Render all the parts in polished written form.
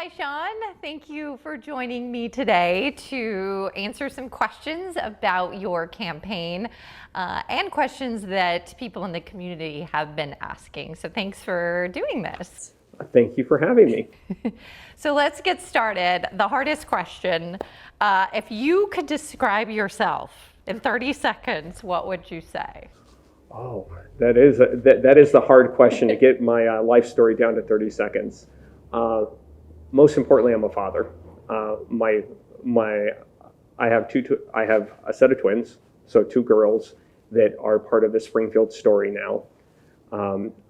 Hi, Sean. Thank you for joining me today to answer some questions about your campaign and questions that people in the community have been asking. So thanks for doing this. Thank you for having me. So let's get started. The hardest question, if you could describe yourself in 30 seconds, what would you say? Oh, that is the hard question, to get my life story down to 30 seconds. Most importantly, I'm a father. I have a set of twins, so two girls that are part of the Springfield story now.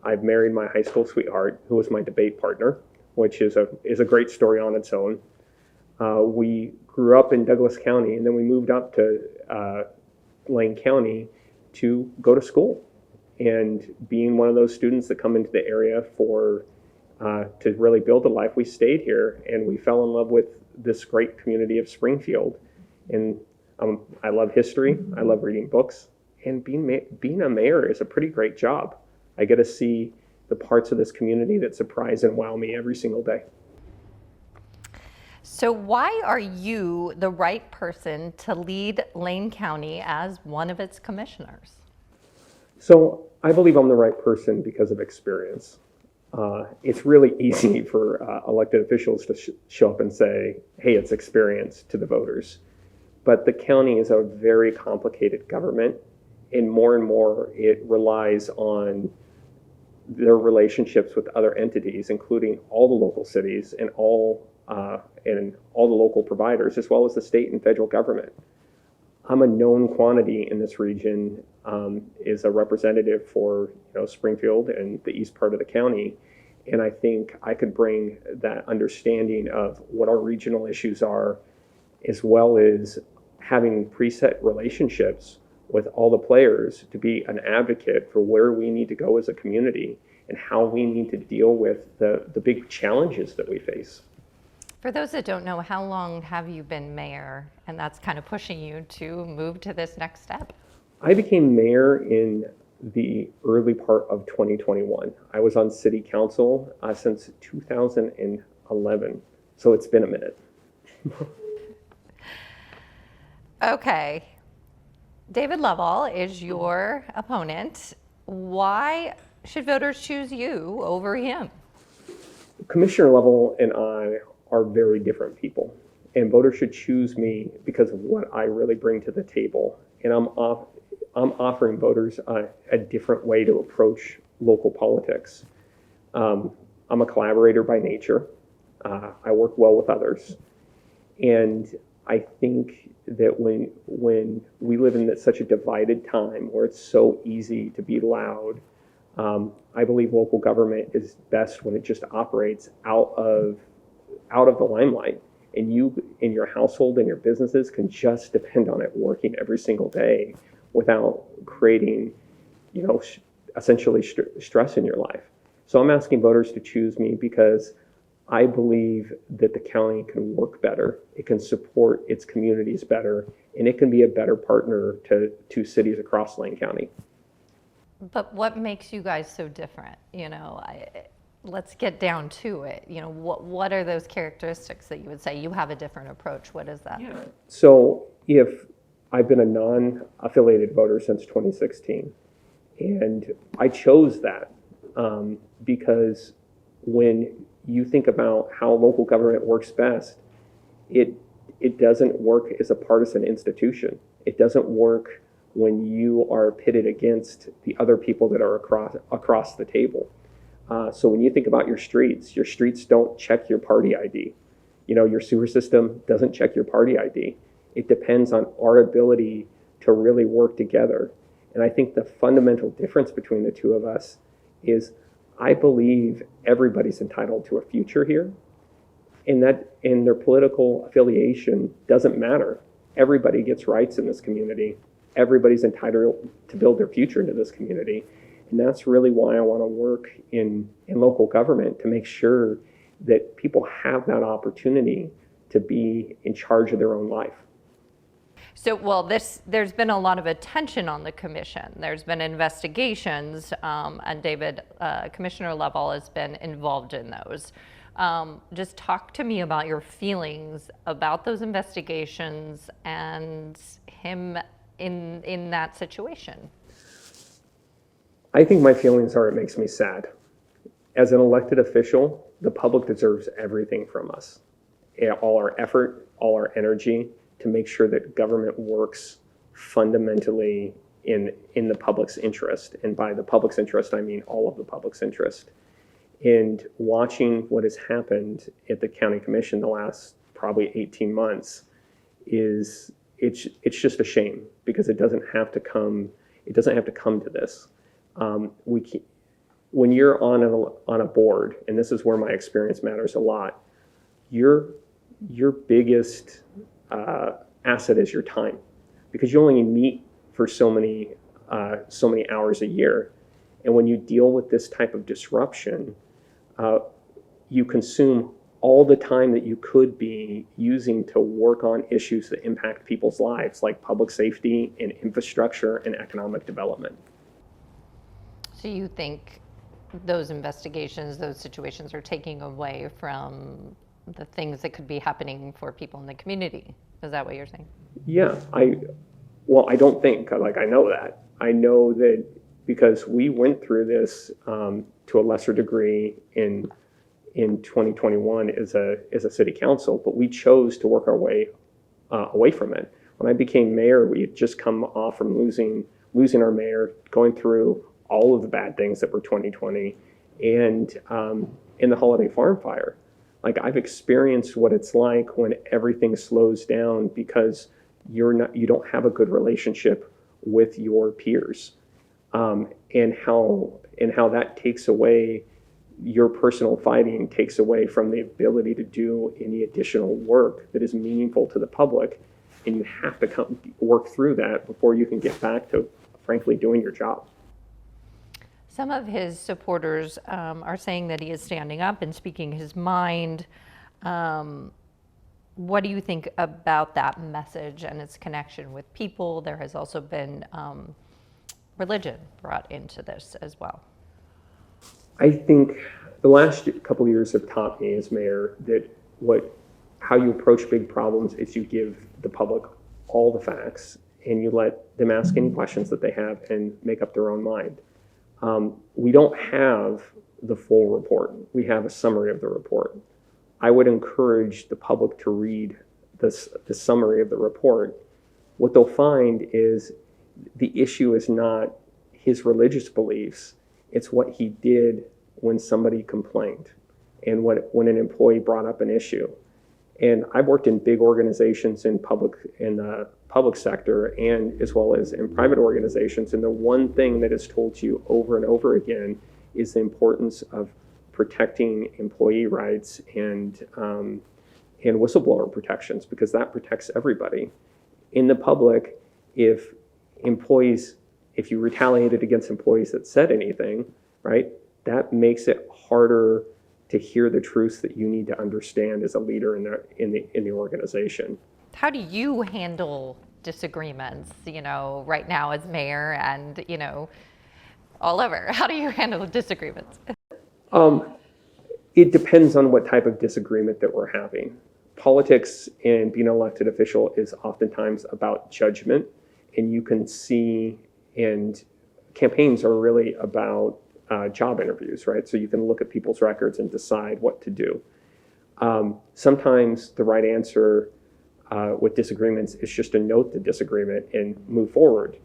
I've married my high school sweetheart, who was my debate partner, which is a great story on its own. We grew up in Douglas County, and then we moved up to Lane County to go to school. And being one of those students that come into the area to really build a life, we stayed here and we fell in love with this great community of Springfield. And I love history. I love reading books. And being a mayor is a pretty great job. I get to see the parts of this community that surprise and wow me every single day. So why are you the right person to lead Lane County as one of its commissioners? So I believe I'm the right person because of experience. It's really easy for elected officials to show up and say, hey, it's experience, to the voters. But the county is a very complicated government, and more it relies on their relationships with other entities, including all the local cities and all the local providers, as well as the state and federal government. I'm a known quantity in this region, is a representative for Springfield and the east part of the county, and I think I could bring that understanding of what our regional issues are, as well as having preset relationships with all the players to be an advocate for where we need to go as a community and how we need to deal with the big challenges that we face. For those that don't know, how long have you been mayor, and that's kind of pushing you to move to this next step? I became mayor in the early part of 2021. I was on city council since 2011, so it's been a minute. Okay. David Lovell is your opponent. Why should voters choose you over him? Commissioner Lovell and I are very different people, and voters should choose me because of what I really bring to the table. And I'm offering voters a different way to approach local politics. I'm a collaborator by nature. I work well with others, and I think that when we live in such a divided time where it's so easy to be loud, I believe local government is best when it just operates out of the limelight, and you in your household and your businesses can just depend on it working every single day without creating, essentially stress in your life. So I'm asking voters to choose me because I believe that the county can work better, it can support its communities better, and it can be a better partner to cities across Lane County. But what makes you guys so different? Let's get down to it. What are those characteristics that you would say you have a different approach? What is that? Yeah. So if I've been a non-affiliated voter since 2016, and I chose that because when you think about how local government works best, it doesn't work as a partisan institution. It doesn't work when you are pitted against the other people that are across the table. So when you think about your streets don't check your party ID. Your sewer system doesn't check your party ID. It depends on our ability to really work together. And I think the fundamental difference between the two of us is I believe everybody's entitled to a future here, and that in their political affiliation doesn't matter. Everybody gets rights in this community. Everybody's entitled to build their future into this community. And that's really why I want to work in local government, to make sure that people have that opportunity to be in charge of their own life. So, well, there's been a lot of attention on the commission. There's been investigations, and Commissioner Lovell has been involved in those. Just talk to me about your feelings about those investigations and him in that situation. I think my feelings are it makes me sad. As an elected official, the public deserves everything from us. All our effort, all our energy to make sure that government works fundamentally in the public's interest. And by the public's interest, I mean all of the public's interest. And watching what has happened at the county commission the last probably 18 months it's just a shame, because it doesn't have to come to this. When you're on a board, and this is where my experience matters a lot, your biggest asset is your time, because you only meet for so many hours a year. And when you deal with this type of disruption, you consume all the time that you could be using to work on issues that impact people's lives, like public safety and infrastructure and economic development. So you think those investigations, those situations are taking away from the things that could be happening for people in the community? Is that what you're saying? Yeah, I don't think, I know that. I know that because we went through this to a lesser degree in 2021 as a city council, but we chose to work our way away from it. When I became mayor, we had just come off from losing our mayor, going through all of the bad things that were 2020, and in the Holiday Farm fire. Like, I've experienced what it's like when everything slows down because you don't have a good relationship with your peers, and how that takes away your personal fighting, takes away from the ability to do any additional work that is meaningful to the public, and you have to work through that before you can get back to, frankly, doing your job. Some of his supporters are saying that he is standing up and speaking his mind. What do you think about that message and its connection with people? There has also been religion brought into this as well. I think the last couple of years have taught me as mayor that how you approach big problems is you give the public all the facts and you let them ask any questions that they have and make up their own mind. We don't have the full report. We have a summary of the report. I would encourage the public to read the summary of the report. What they'll find is the issue is not his religious beliefs. It's what he did when somebody complained and when an employee brought up an issue. And I've worked in big organizations in the public sector and as well as in private organizations. And the one thing that is told to you over and over again is the importance of protecting employee rights and whistleblower protections, because that protects everybody. In the public, if you retaliated against employees that said anything, right, that makes it harder to hear the truths that you need to understand as a leader in the organization. How do you handle disagreements, right now as mayor and, all over? How do you handle disagreements? It depends on what type of disagreement that we're having. Politics and being an elected official is oftentimes about judgment, and you can see, and campaigns are really about job interviews, right? So you can look at people's records and decide what to do. Sometimes the right answer with disagreements is just to note the disagreement and move forward.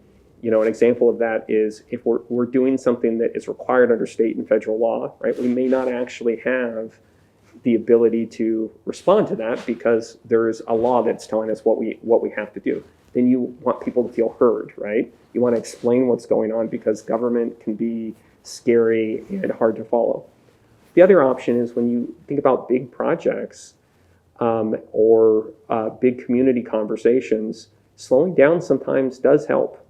An example of that is if we're doing something that is required under state and federal law, right? We may not actually have the ability to respond to that because there is a law that's telling us what we have to do. Then you want people to feel heard, right? You want to explain what's going on because government can be scary and hard to follow. The other option is when you think about big projects or big community conversations, slowing down sometimes does help.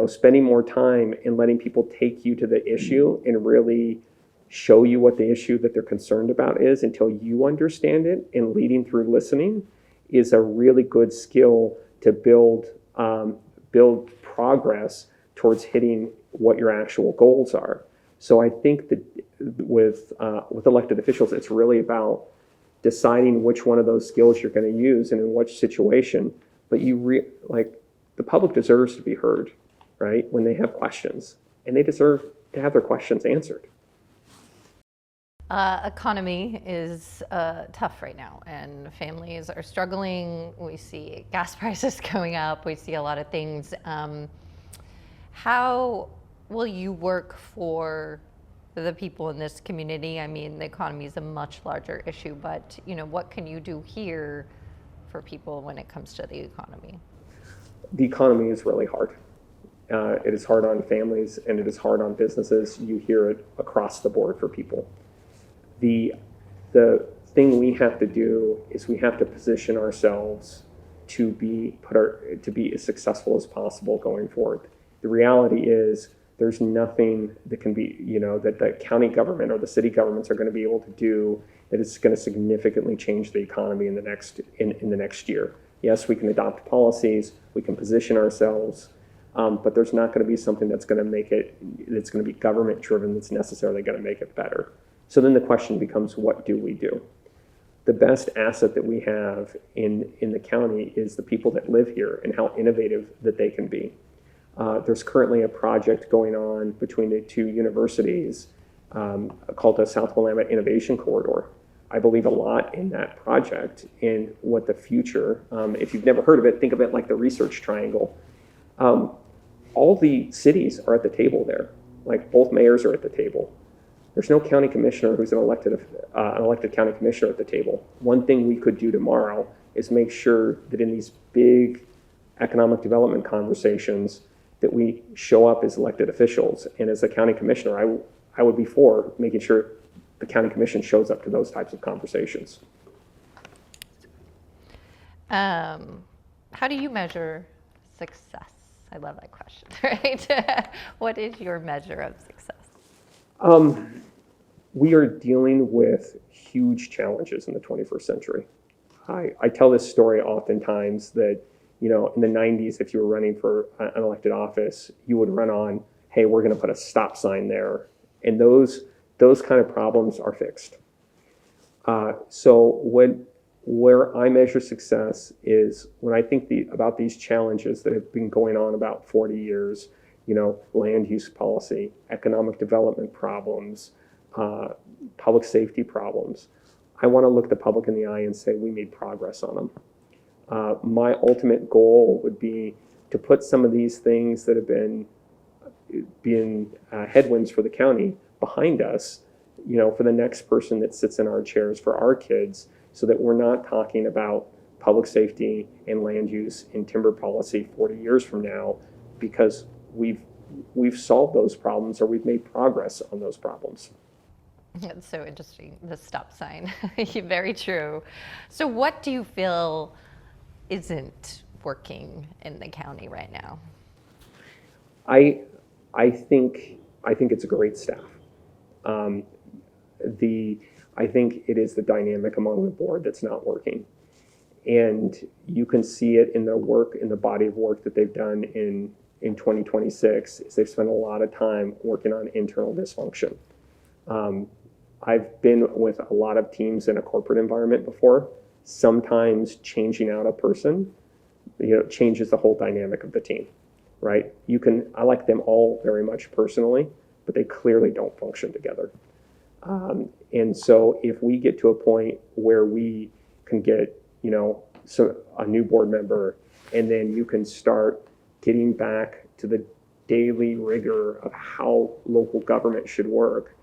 Spending more time and letting people take you to the issue and really show you what the issue that they're concerned about is until you understand it, and leading through listening is a really good skill to build progress towards hitting what your actual goals are. So I think that with elected officials, it's really about deciding which one of those skills you're going to use and in which situation. But the public deserves to be heard, right? When they have questions, and they deserve to have their questions answered. Economy is tough right now, and families are struggling. We see gas prices going up. We see a lot of things. How will you work for the people in this community? I mean, the economy is a much larger issue, but what can you do here for people when it comes to the economy? The economy is really hard. It is hard on families, and it is hard on businesses. You hear it across the board for people. The thing we have to do is we have to position ourselves to be as successful as possible going forward. The reality is there's nothing that can be, that the county government or the city governments are going to be able to do that is going to significantly change the economy in the next year. Yes, we can adopt policies, we can position ourselves, but there's not going to be something that's going to be government driven that's necessarily going to make it better. So then the question becomes, what do we do? The best asset that we have in the county is the people that live here and how innovative that they can be. There's currently a project going on between the two universities called the South Willamette Innovation Corridor. I believe a lot in that project and what the future, if you've never heard of it, think of it like the research triangle. All the cities are at the table there, like both mayors are at the table. There's no county commissioner who's an elected county commissioner at the table. One thing we could do tomorrow is make sure that in these big economic development conversations that we show up as elected officials. And as a county commissioner, I would be for making sure the county commission shows up to those types of conversations. How do you measure success? I love that question, right? What is your measure of success? We are dealing with huge challenges in the 21st century. I tell this story oftentimes that, in the 90s, if you were running for an elected office, you would run on, hey, we're going to put a stop sign there. And those kind of problems are fixed. So where I measure success is when I think about these challenges that have been going on about 40 years, land use policy, economic development problems, public safety problems. I want to look the public in the eye and say we made progress on them. My ultimate goal would be to put some of these things that have been headwinds for the county behind us, for the next person that sits in our chairs, for our kids, so that we're not talking about public safety and land use and timber policy 40 years from now, because we've solved those problems or we've made progress on those problems. That's so interesting, the stop sign. Very true. So what do you feel isn't working in the county right now? I think it's a great staff. I think it is the dynamic among the board that's not working. And you can see it in the body of work that they've done in 2026, is they've spent a lot of time working on internal dysfunction. I've been with a lot of teams in a corporate environment before. Sometimes changing out a person, changes the whole dynamic of the team, right? I like them all very much personally, but they clearly don't function together. And so if we get to a point where we can get, a new board member, and then you can start getting back to the daily rigor of how local government should work,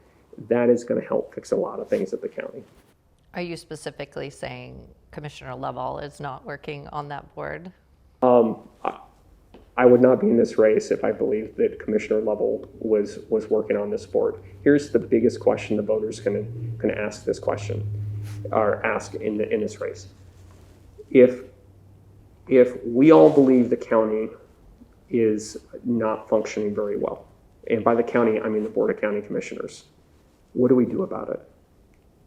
that is going to help fix a lot of things at the county. Are you specifically saying Commissioner Lovell is not working on that board? I would not be in this race if I believed that Commissioner Lovell was working on this board. Here's the biggest question the voters can ask this question, or ask in this race. If we all believe the county is not functioning very well, and by the county I mean the Board of County Commissioners, what do we do about it?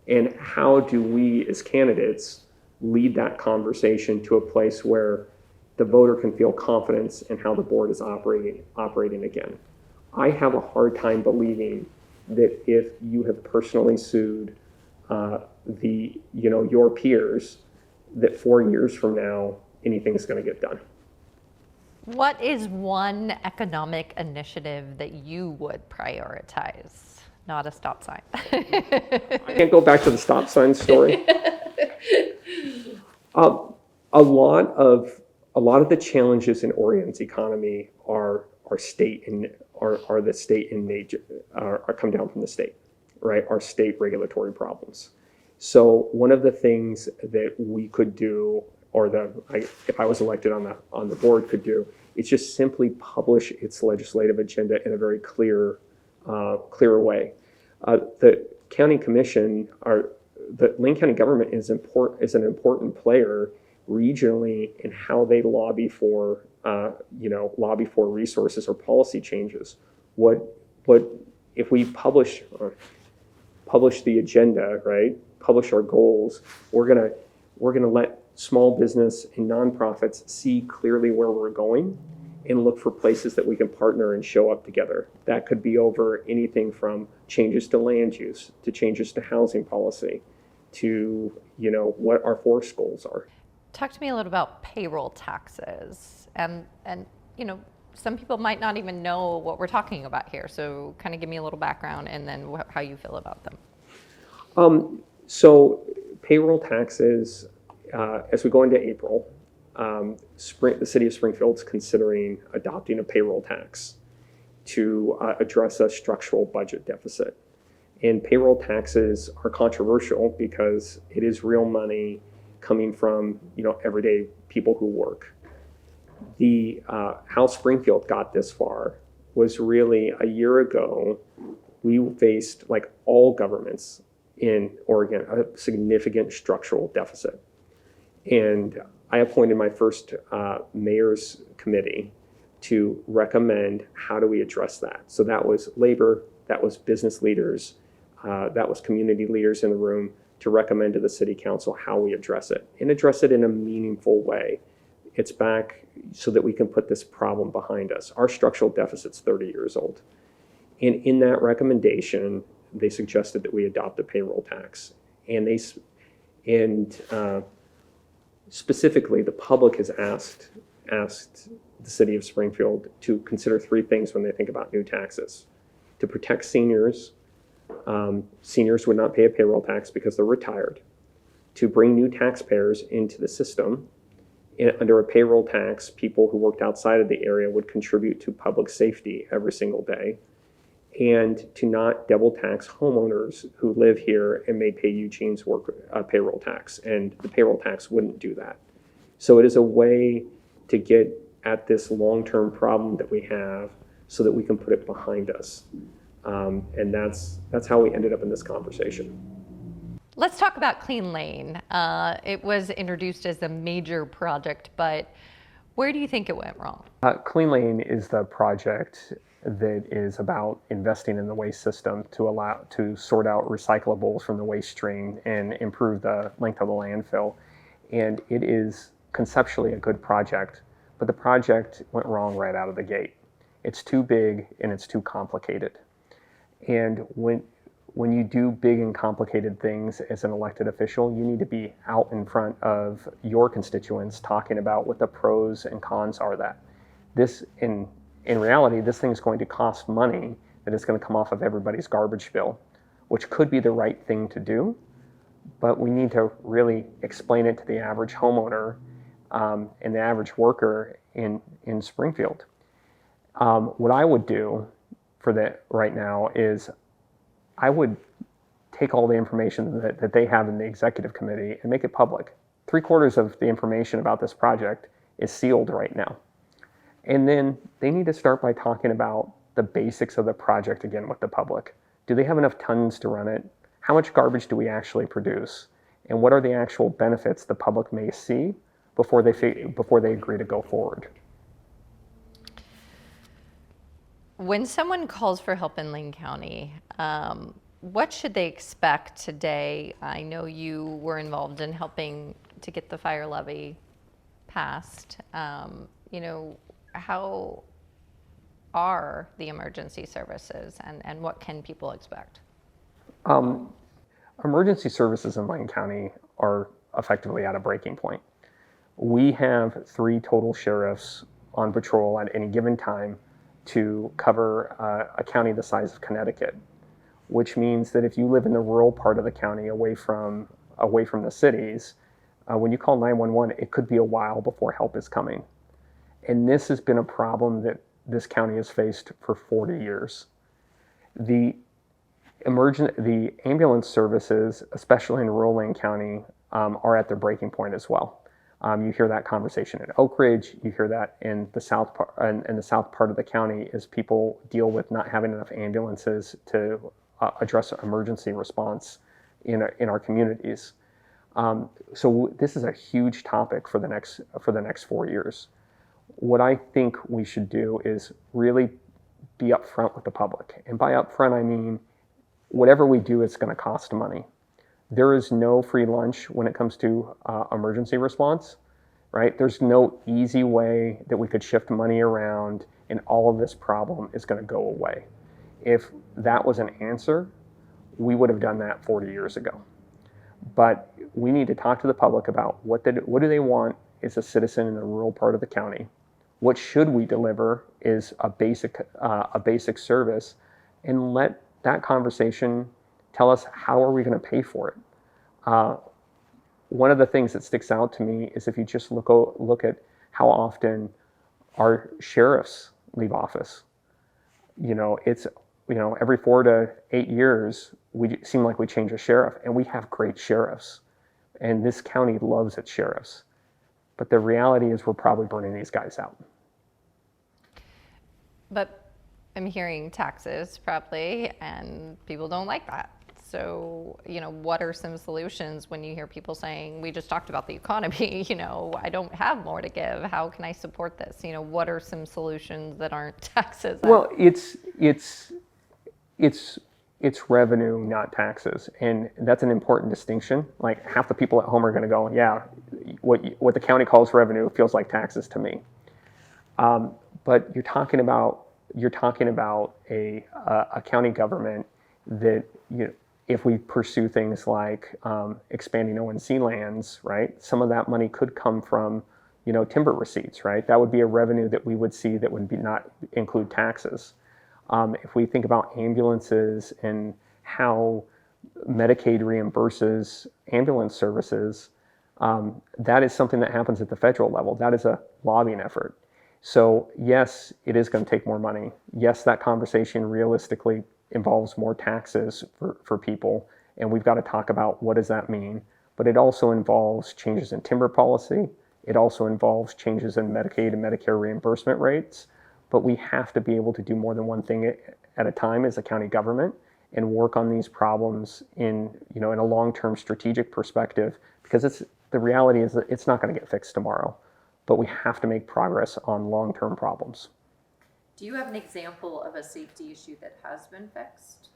And how do we as candidates lead that conversation to a place where the voter can feel confidence in how the board is operating again? I have a hard time believing that if you have personally sued your peers, that 4 years from now, anything's going to get done. What is one economic initiative that you would prioritize? Not a stop sign. I can't go back to the stop sign story. A lot of the challenges in Oregon's economy are state and are the state in nature, are come down from the state, right? Our state regulatory problems. So one of the things that we could do, or if I was elected on the board could do, is just simply publish its legislative agenda in a very clear way. The county commission, the Lane County government is an important player regionally in how they lobby for resources or policy changes. What if we publish the agenda, right? Publish our goals. We're gonna let small business and nonprofits see clearly where we're going and look for places that we can partner and show up together. That could be over anything from changes to land use, to changes to housing policy, to what our forest goals are. Talk to me a little about payroll taxes, and some people might not even know what we're talking about here. So kind of give me a little background and then how you feel about them. So payroll taxes, as we go into April, the city of Springfield is considering adopting a payroll tax to address a structural budget deficit. And payroll taxes are controversial because it is real money coming from everyday people who work. How Springfield got this far was really a year ago. We faced, like all governments in Oregon, a significant structural deficit. And I appointed my first mayor's committee to recommend how do we address that. So that was labor, that was business leaders, that was community leaders in the room to recommend to the city council how we address it and address it in a meaningful way. It's back so that we can put this problem behind us. Our structural deficit's 30 years old. And in that recommendation, they suggested that we adopt a payroll tax. And specifically, the public has asked the city of Springfield to consider 3 things when they think about new taxes. To protect seniors, seniors would not pay a payroll tax because they're retired. To bring new taxpayers into the system, under a payroll tax, people who worked outside of the area would contribute to public safety every single day. And to not double tax homeowners who live here and may pay Eugene's payroll tax, and the payroll tax wouldn't do that. So it is a way to get at this long-term problem that we have so that we can put it behind us. And that's how we ended up in this conversation. Let's talk about Clean Lane. It was introduced as a major project, but where do you think it went wrong? Clean Lane is the project that is about investing in the waste system to sort out recyclables from the waste stream and improve the length of the landfill. And it is conceptually a good project, but the project went wrong right out of the gate. It's too big and it's too complicated. And when you do big and complicated things as an elected official, you need to be out in front of your constituents talking about what the pros and cons are of that. In reality, this thing's going to cost money that is going to come off of everybody's garbage bill, which could be the right thing to do, but we need to really explain it to the average homeowner and the average worker in Springfield. What I would do for that right now is I would take all the information that they have in the executive committee and make it public. 3/4 of the information about this project is sealed right now. And then they need to start by talking about the basics of the project again with the public. Do they have enough tons to run it? How much garbage do we actually produce? And what are the actual benefits the public may see before they agree to go forward? When someone calls for help in Lane County, what should they expect today? I know you were involved in helping to get the fire levy passed. are the emergency services, and what can people expect? Emergency services in Lane County are effectively at a breaking point. We have 3 total sheriffs on patrol at any given time to cover a county the size of Connecticut, which means that if you live in the rural part of the county away from the cities, when you call 911, it could be a while before help is coming. And this has been a problem that this county has faced for 40 years. The ambulance services, especially in rural Lane County, are at their breaking point as well. You hear that conversation in Oak Ridge. You hear that in the south part of the county as people deal with not having enough ambulances to address emergency response in our communities. So this is a huge topic for the next 4 years. What I think we should do is really be upfront with the public, and by upfront I mean whatever we do, it's going to cost money. There is no free lunch when it comes to emergency response, right? There's no easy way that we could shift money around and all of this problem is going to go away. If that was an answer, we would have done that 40 years ago. But we need to talk to the public about what do they want as a citizen in the rural part of the county. What should we deliver is a basic service, and let that conversation tell us how are we going to pay for it. One of the things that sticks out to me is if you just look at how often our sheriffs leave office. It's every 4 to 8 years we seem like we change a sheriff, and we have great sheriffs, and this county loves its sheriffs. But the reality is we're probably burning these guys out. But I'm hearing taxes probably, and people don't like that. So, what are some solutions when you hear people saying, we just talked about the economy, I don't have more to give. How can I support this? What are some solutions that aren't taxes? Well, it's revenue, not taxes. And that's an important distinction. Like half the people at home are going to go, yeah, what the county calls revenue feels like taxes to me. But you're talking about a county government that, if we pursue things like expanding ONC lands, right? Some of that money could come from, timber receipts, right? That would be a revenue that we would see that would not include taxes. If we think about ambulances and how Medicaid reimburses ambulance services, that is something that happens at the federal level. That is a lobbying effort. So yes, it is going to take more money. Yes, that conversation realistically involves more taxes for people, and we've got to talk about what does that mean. But it also involves changes in timber policy. It also involves changes in Medicaid and Medicare reimbursement rates. But we have to be able to do more than one thing at a time as a county government and work on these problems in a long-term strategic perspective, because the reality is that it's not going to get fixed tomorrow, but we have to make progress on long-term problems. Do you have an example of a safety issue that has been fixed?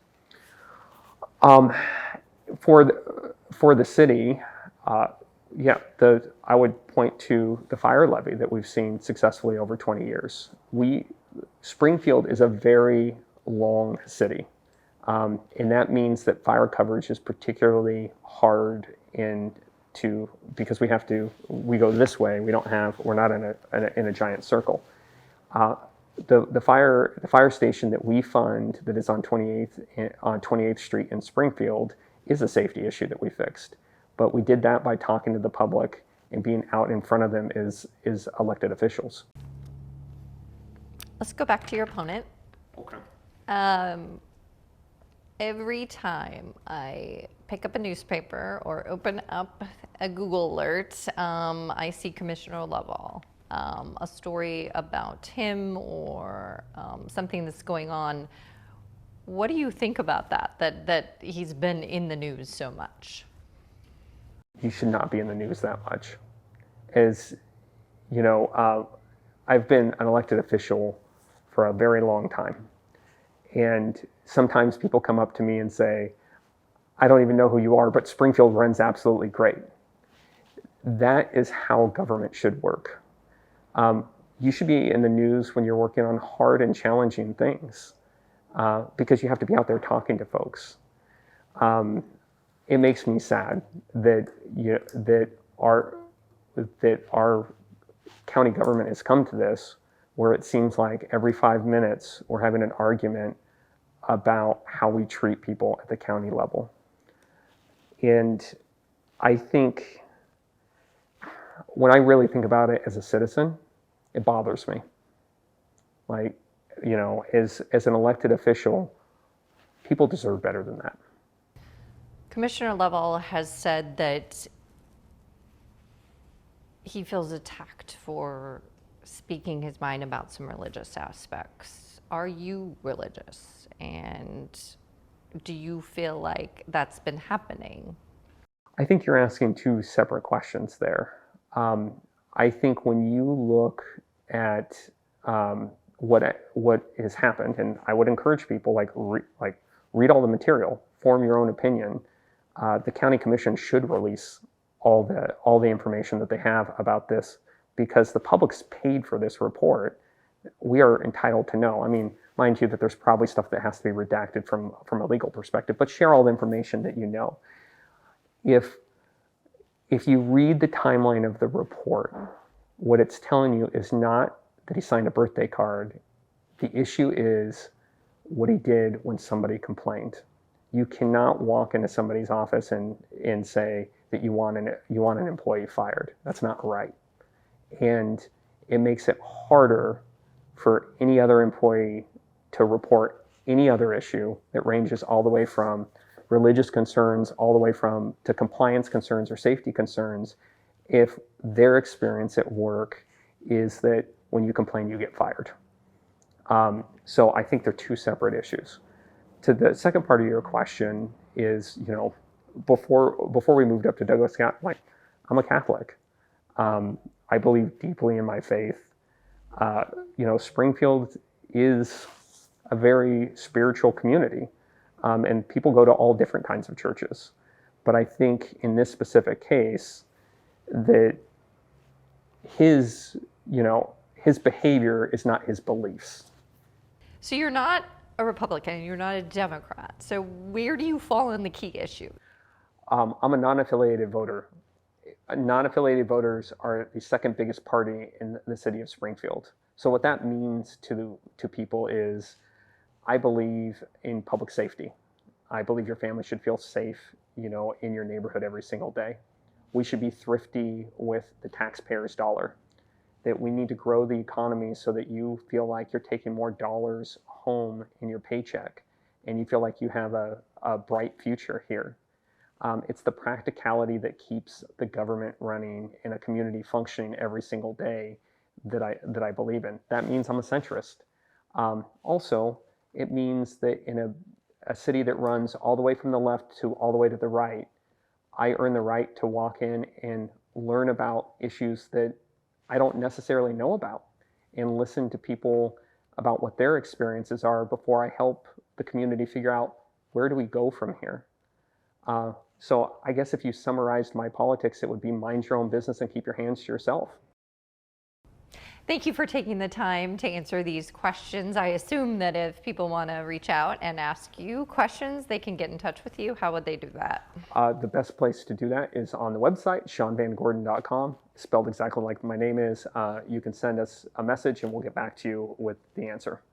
For the city, I would point to the fire levy that we've seen successfully over 20 years. Springfield is a very long city, and that means that fire coverage is particularly hard because we go this way. We're not in a giant circle. The fire station that we fund that is on 28th Street in Springfield is a safety issue that we fixed. But we did that by talking to the public and being out in front of them as elected officials. Let's go back to your opponent. Okay. Every time I pick up a newspaper or open up a Google alert, I see Commissioner Lovell. A story about him or something that's going on. What do you think about that he's been in the news so much? He should not be in the news that much. As you know, I've been an elected official for a very long time. And sometimes people come up to me and say, I don't even know who you are, but Springfield runs absolutely great. That is how government should work. you should be in the news when you're working on hard and challenging things, because you have to be out there talking to folks. It makes me sad that our county government has come to this, where it seems like every 5 minutes we're having an argument about how we treat people at the county level. And I think, when I really think about it as a citizen, it bothers me. Like, as an elected official, people deserve better than that. Commissioner Lovell has said that he feels attacked for speaking his mind about some religious aspects. Are you religious? And do you feel like that's been happening? I think you're asking two separate questions there. I think when you look at what has happened, and I would encourage people read all the material, form your own opinion. The county commission should release all the information that they have about this, because the public's paid for this report. We are entitled to know. I mean, mind you, that there's probably stuff that has to be redacted from a legal perspective, but share all the information that you know. If you read the timeline of the report, what it's telling you is not that he signed a birthday card. The issue is what he did when somebody complained. You cannot walk into somebody's office and say that you want an employee fired. That's not right. And it makes it harder for any other employee to report any other issue that ranges all the way from religious concerns all the way to compliance concerns or safety concerns, if their experience at work is that when you complain, you get fired. So I think they're two separate issues. To the second part of your question is, before we moved up to Douglas County, I'm a Catholic. I believe deeply in my faith. Springfield is a very spiritual community, and people go to all different kinds of churches. But I think in this specific case, that his behavior is not his beliefs. So you're not a Republican, you're not a Democrat. So where do you fall in the key issue? I'm a non-affiliated voter. Non-affiliated voters are the second biggest party in the city of Springfield. So what that means to people is, I believe in public safety. I believe your family should feel safe, in your neighborhood every single day. We should be thrifty with the taxpayer's dollar. That we need to grow the economy so that you feel like you're taking more dollars home in your paycheck and you feel like you have a bright future here. It's the practicality that keeps the government running and a community functioning every single day that I believe in. That means I'm a centrist. Also, it means that in a city that runs all the way from the left to all the way to the right, I earn the right to walk in and learn about issues that I don't necessarily know about, and listen to people about what their experiences are before I help the community figure out, where do we go from here? So I guess if you summarized my politics, it would be mind your own business and keep your hands to yourself. Thank you for taking the time to answer these questions. I assume that if people want to reach out and ask you questions, they can get in touch with you. How would they do that? The best place to do that is on the website, SeanVanGordon.com, spelled exactly like my name is. You can send us a message and we'll get back to you with the answer.